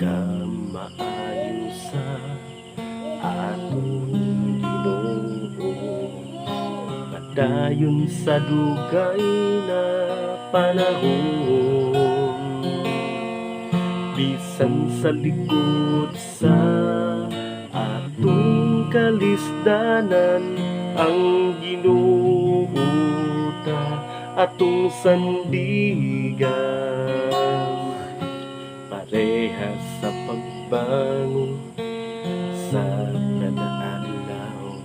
na maayo sa atong Ginoo, padayon sa dugay na panahon. Bisan sa likod sa atong kalisdanan, ang Ginoo ta atong sandigan. Parehas sa pagbangon sa nadaanan,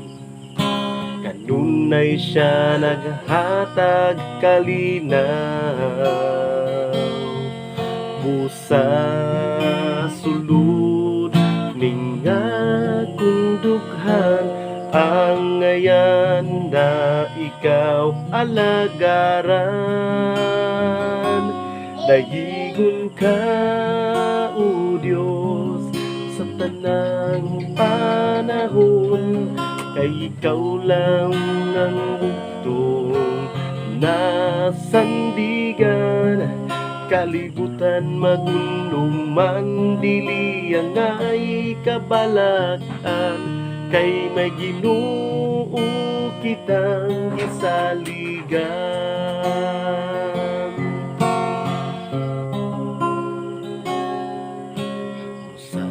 kanunay siya naghatag kalinaw. Busa sulod ning akong dughan, ang ngayan na ikaw alagaran. Dayigon ka, O Diyos, sa tanang panahon, kay ikaw lang ang bugtong nasandigan. Kalibutan magunuman, dili ang ay kabalakan, kay may Ginoo kitang gisaligan. Sa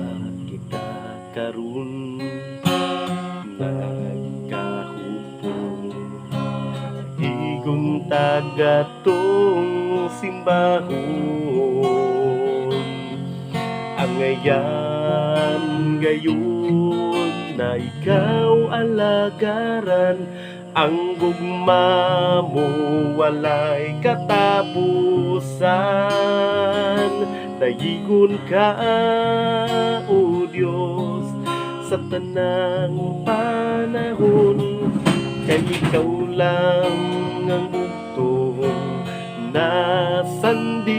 kita karon nagkahupong, igong tagatong simbahon. Ang ngayan gayon na ikaw alagaran, ang gugma mo walay katapusan. Dayigon ka, O Diyos, sa tanang panahon, kay ikaw lang ang bugtong nasandigan.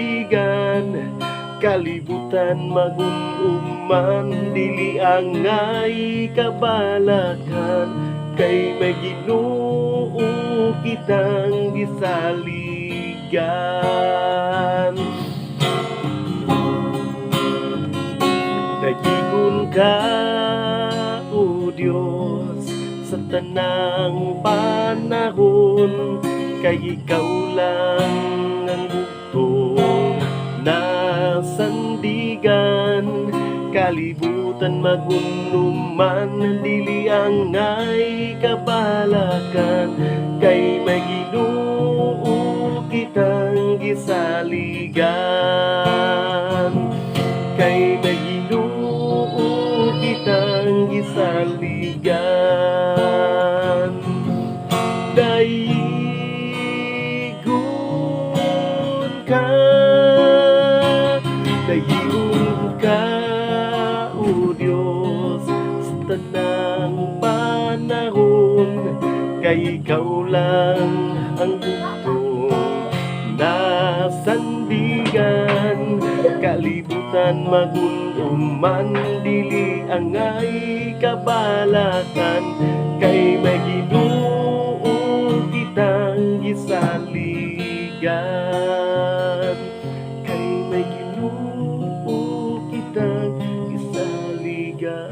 Kalibutan magunuman, dili ang ay kabalakan, kay may Ginoo kitang gisaligan. Dayigon ka, O Diyos, sa tanang panahon, kay ikaw lang ang bugtong nasandigan. Kalibutan magunuman, dili ang ay kabalakan, kay may Ginoo kitang gisaligan. Kay may Ginoo kitang gisaligan. Dayigon ka, dayigon ka, O Diyos, sa tanang panahon, kay ikaw lang ang bugtong nasandigan. Kalibutan magunuman, dili ang ay kabalakan, kay may Ginoo kitang gisaligan. Kay may Ginoo kitang gisaligan.